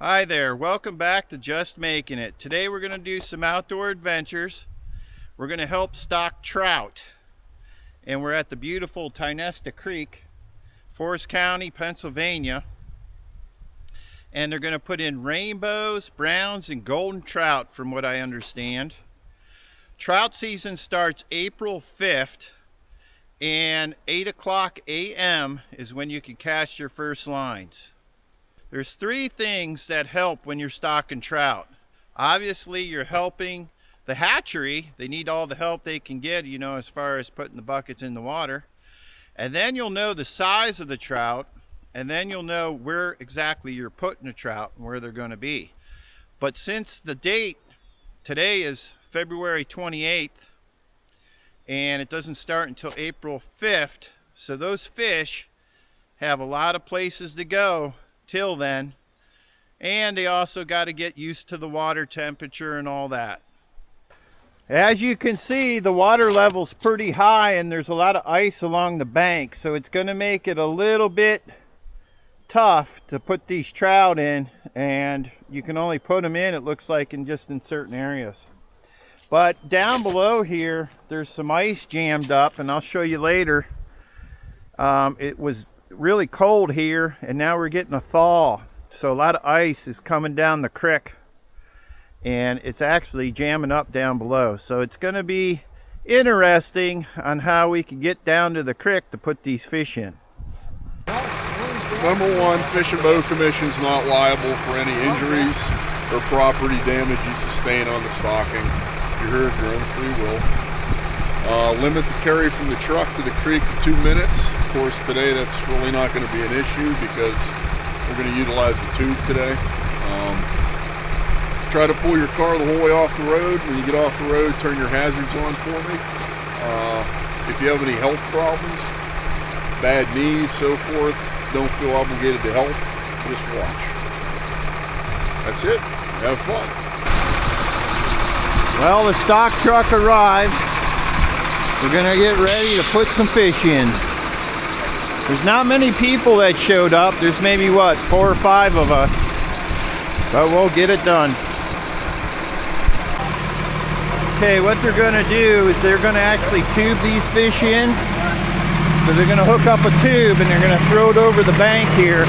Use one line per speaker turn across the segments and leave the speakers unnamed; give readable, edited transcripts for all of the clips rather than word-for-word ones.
Hi there, welcome back to Just Making It. Today we're going to do some outdoor adventures. We're going to help stock trout. And we're at the beautiful Tynesta Creek, Forest County, Pennsylvania. And they're going to put in rainbows, browns, and golden trout from what I understand. Trout season starts April 5th and 8 o'clock a.m. is when you can cast your first lines. There's three things that help when you're stocking trout. Obviously, you're helping the hatchery. They need all the help they can get, you know, as far as putting the buckets in the water. And then you'll know the size of the trout, and then you'll know where exactly you're putting the trout and where they're going to be. But since the date, today is February 28th, and it doesn't start until April 5th, so those fish have a lot of places to go till then, and they also got to get used to the water temperature and all that. As you can see, the water level's pretty high and there's a lot of ice along the bank, so it's going to make it a little bit tough to put these trout in, and you can only put them in, it looks like, in certain areas. But down below here there's some ice jammed up, and I'll show you later. It was really cold here, and now we're getting a thaw, so a lot of ice is coming down the creek, and it's actually jamming up down below. So it's going to be interesting on how we can get down to the creek to put these fish in.
Number one, Fish and Boat Commission is not liable for any injuries or property damage you sustain on the stocking. You're here of your own free will. Limit the carry from the truck to the creek to 2 minutes. Of course, today that's really not going to be an issue because we're going to utilize the tube today. Try to pull your car the whole way off the road. When you get off the road, turn your hazards on for me. If you have any health problems, bad knees, so forth, don't feel obligated to help. Just watch. That's it. Have fun.
Well, the stock truck arrived. We're gonna get ready to put some fish in. There's not many people that showed up. There's maybe, what, 4 or 5 of us. But we'll get it done. Okay, what they're gonna do is they're gonna actually tube these fish in. So they're gonna hook up a tube and they're gonna throw it over the bank here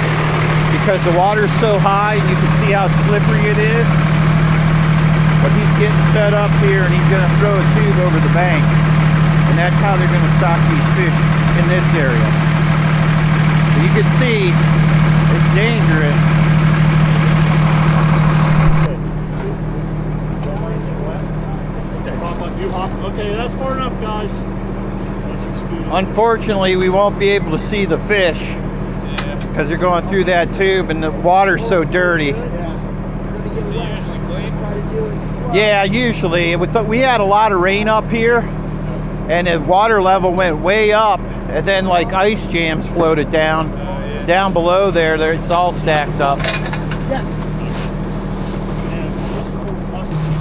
because the water's so high and you can see how slippery it is. But he's getting set up here and he's gonna throw a tube over the bank. And that's how they're going to stock these fish in this area. So you can see it's dangerous.
Okay, that's far enough, guys.
Unfortunately, we won't be able to see the fish because they're going through that tube and the water's so dirty.
Is it usually clean?
Yeah, usually. We had a lot of rain up here, and the water level went way up, and then like ice jams floated down. Down below there, it's all stacked up.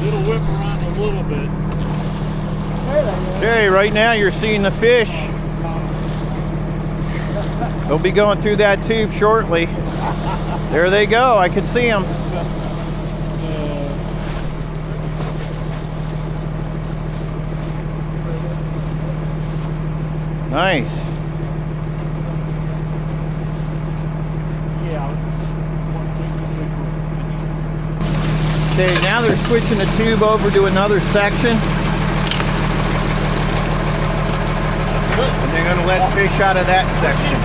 It'll whip around a little bit.
Okay, right now you're seeing the fish. They'll be going through that tube shortly. There they go, I can see them. Nice. Okay, now they're switching the tube over to another section. And they're going to let fish out of that section.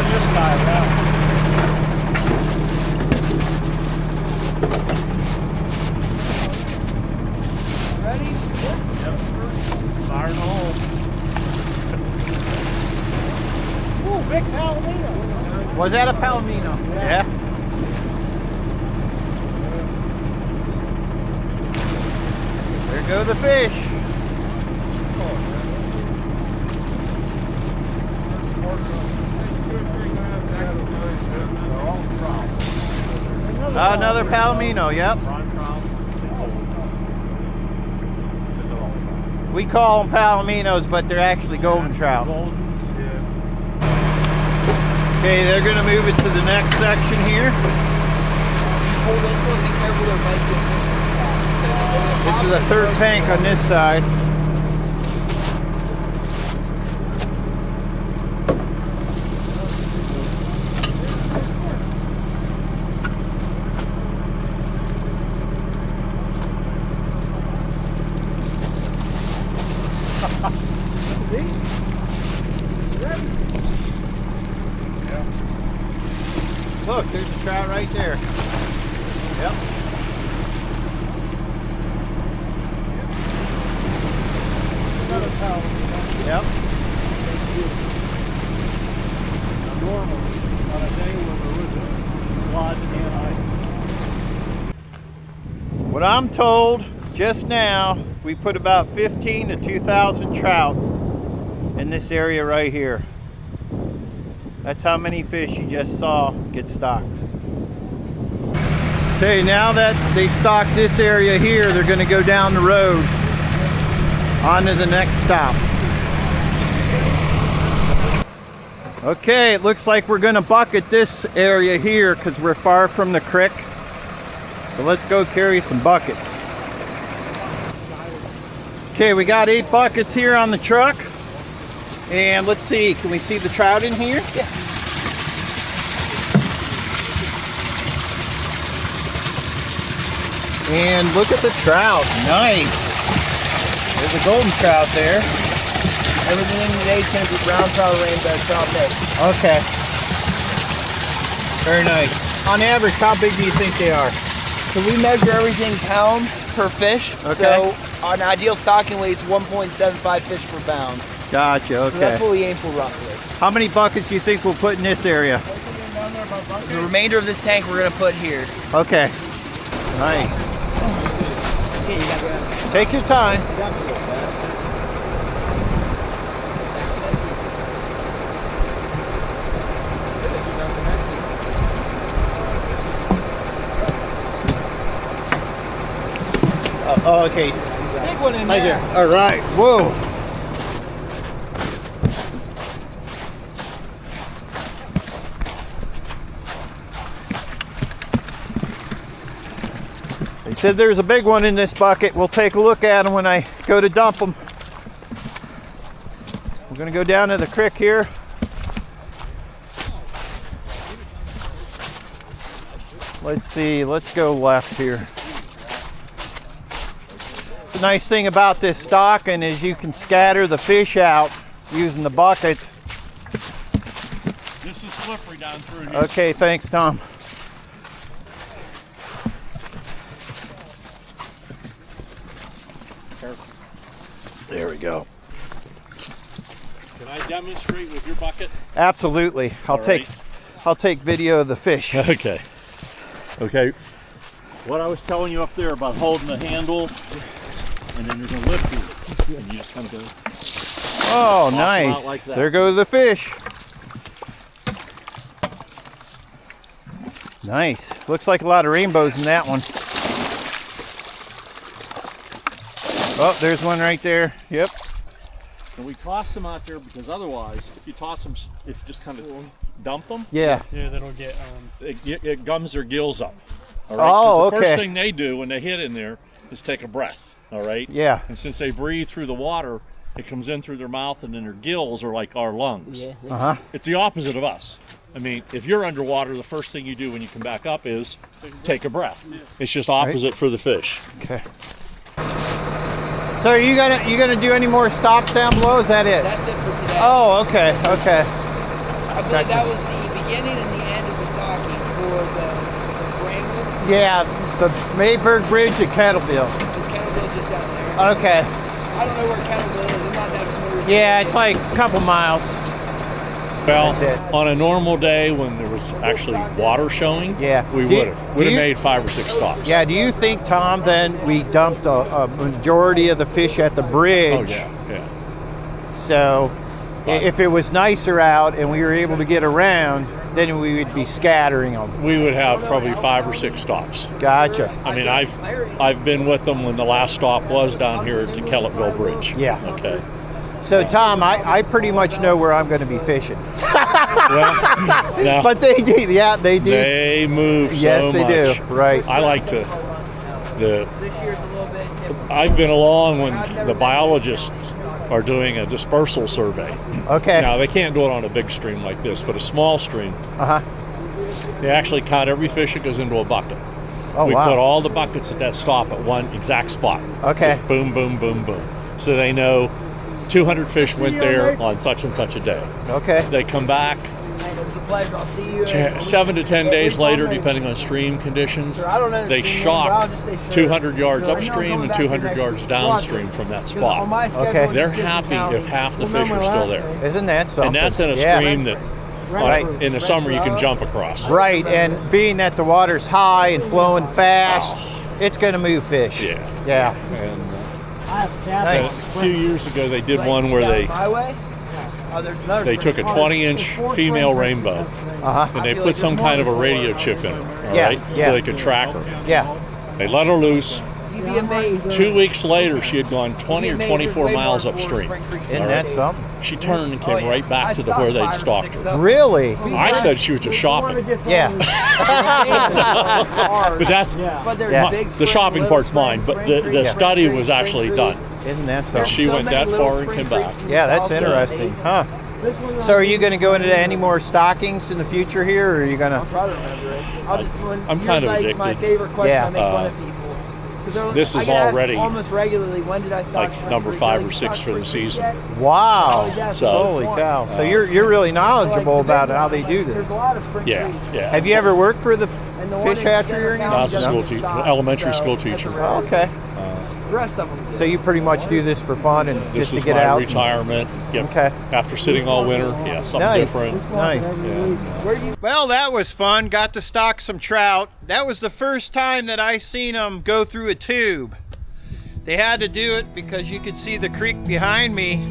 Ready?
Yep. Fire in the hole.
Ooh, big palomino.
Was that a palomino? Yeah. There go the fish. Another palomino, yep. We call them palominos, but they're actually golden trout. Okay, they're going to move it to the next section here. This is a third tank on this side. Look, there's a trout right there. Yep.
Another palomino.
Yep.
Normally, on a day when there was a lot and ice.
What I'm told just now, we put about 15 to 2,000 trout in this area right here. That's how many fish you just saw get stocked. Okay, now that they stocked this area here, they're going to go down the road on to the next stop. Okay, it looks like we're going to bucket this area here because we're far from the creek. So let's go carry some buckets. Okay, we got 8 buckets here on the truck. And let's see, can we see the trout in here? Yeah. And look at the trout, nice. There's a golden trout there.
Everything in today's going to be brown trout, rainbow trout mix.
Okay. Very nice. On average, how big do you think they are?
So we measure everything pounds per fish.
Okay.
So on ideal stocking weight, it's 1.75 fish per pound.
Gotcha, okay.
So that's what we aim for roughly.
How many buckets do you think we'll put in this area?
The remainder of this tank we're going to put here.
Okay. Nice. Take your time. Oh, okay.
Big one in there.
All right. Whoa. They said there's a big one in this bucket. We'll take a look at them when I go to dump them. We're going to go down to the creek here. Let's see. Let's go left here. The nice thing about this stocking is you can scatter the fish out using the buckets.
This is slippery down through here.
Okay, thanks, Tom. There we go.
Can I demonstrate with your bucket?
Absolutely. I'll take video of the fish.
Okay. Okay. What I was telling you up there about holding the handle, and then you're going to lift it, and you just kind of go.
Oh,
Out
nice.
like that.
There go the fish. Nice. Looks like a lot of rainbows in that one. Oh, there's one right there. Yep.
And we toss them out there because otherwise, if you toss them, if you just kind of dump them,
Yeah.
yeah, that'll get it gums their gills up. All right.
Oh,
the
okay.
first thing they do when they hit in there is take a breath. All right.
Yeah.
And since they breathe through the water, it comes in through their mouth, and then their gills are like our lungs.
Yeah.
Uh-huh.
It's the opposite of us. I mean, if you're underwater, the first thing you do when you come back up is take a breath. It's just opposite for the fish.
Okay. So are you gonna do any more stops down below? Is that it?
That's it for today.
Oh, okay, okay.
I believe that was the beginning and the end of the stocking for the Wranglers.
Yeah, the Mayberg Bridge at Kettleville.
This Kettleville just down there.
Okay.
I don't know where Kettleville is. I'm not that familiar.
Yeah, it's like a couple miles.
Well,
That's it.
on a normal day when there was actually water showing,
Yeah.
we
Do-
would have.
do
Would have
you-
made 5 or 6 stops.
Yeah, do you think, Tom, then we dumped a majority of the fish at the bridge?
Oh, yeah.
So if it was nicer out and we were able to get around, then we would be scattering them.
We would have probably 5 or 6 stops.
Gotcha.
I mean, I've been with them when the last stop was down here at the Kellettville Bridge.
Yeah.
Okay.
So, Tom, I pretty much know where I'm going to be fishing.
Well, now,
But they do. Yeah, they do.
they move so
Yes, they
much.
do. Right.
I like to.
This year's a little bit different.
I've been along when the biologists are doing a dispersal survey.
Okay.
Now they can't do it on a big stream like this, but a small stream.
Uh-huh.
They actually count every fish that goes into a bucket.
Oh,
we
wow.
put all the buckets at that stop at one exact spot.
Okay.
Just boom, boom, boom, boom. So they know 200 fish went there on such and such a day.
Okay.
They come back
Hey, it was a pleasure. I'll see you.
7 to 10 days later, depending on stream conditions.
I don't know
They
the name, but I'll
shock
just say sure.
200 yards
Sure, I know I'm
upstream
coming
and
back here
200
next
yards
week.
downstream from that
'Cause on
spot.
my schedule,
Okay.
it's
They're
just
happy
different
if half the
towns.
fish are still there.
Isn't that something?
And that's in a
Yeah.
stream that
Right.
in the summer you can jump across.
Right, and being that the water's high and flowing fast, it's going to move fish.
Yeah.
Yeah.
And
Nice.
a few years ago they did one where they
My way? Oh, there's another
they took a 20-inch female rainbow
Uh-huh.
and they put some kind of a radio chip in her, all
Yeah,
right?
yeah.
So they could track her.
Yeah.
They let her loose.
You'd be amazed.
2 weeks later, she had gone 20 or
You'd be amazed
24
there's way
miles
more for
upstream.
Spring Creek
Isn't
All
that
right.
something?
She turned and
Oh,
came
yeah.
right back
I
to
stopped
where they'd
5 or
stalked
6
her.
up.
Really?
I said she was just shopping.
Yeah.
But that's
But there's
Yeah.
big
the
spring,
shopping
little
part's mine,
spring,
but
Spring
the
Creek,
study
Spring
was
Creek,
actually
Spring
done.
Creek.
Isn't that
And
something?
she went
many
that
little
far and
Spring
came back.
Creeks in
Yeah, that's
South Jersey.
interesting. Huh. So are you going to go into any more stockings in the future here, or are you going
I'll
to?
try to remember it. I'll just
I'm
here's
kind of
like
addicted.
my favorite question
Yeah.
I make fun of people. 'Cause they're-
This
I
is
get asked
already
almost regularly. When did I stock
like
Spring
number
Creek?
5
Really
or 6
stock
for the
Spring Creek
season.
yet?
Wow.
Yeah,
So-
Holy cow. So you're really knowledgeable about how they do
There's
this.
a lot of Spring
Yeah,
Creek.
yeah.
Have you ever worked for the
And the one
fish
in
hatchery
Center
or anything?
No, I was a
County
school
doesn't
teacher,
stop,
elementary
so
school
that's a
teacher.
rare-
Oh, okay.
The rest of them.
So you pretty much do this for fun and
This
just to
is
get
my
out?
retirement. Yep.
Okay.
After sitting all winter, yeah, something
Nice.
different.
Nice.
Yeah.
Where do you?
Well, that was fun. Got to stock some trout. That was the first time that I seen them go through a tube. They had to do it because you could see the creek behind me,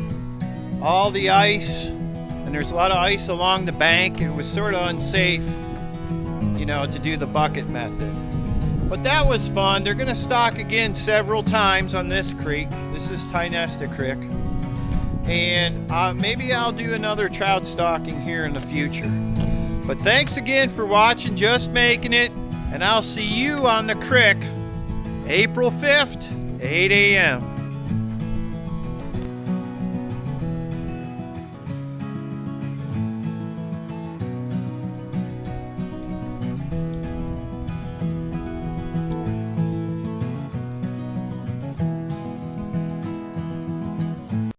all the ice, and there's a lot of ice along the bank. It was sort of unsafe, you know, to do the bucket method. But that was fun. They're going to stock again several times on this creek. This is Tynesta Creek. And maybe I'll do another trout stocking here in the future. But thanks again for watching Just Making It, and I'll see you on the creek April 5th, 8 a.m.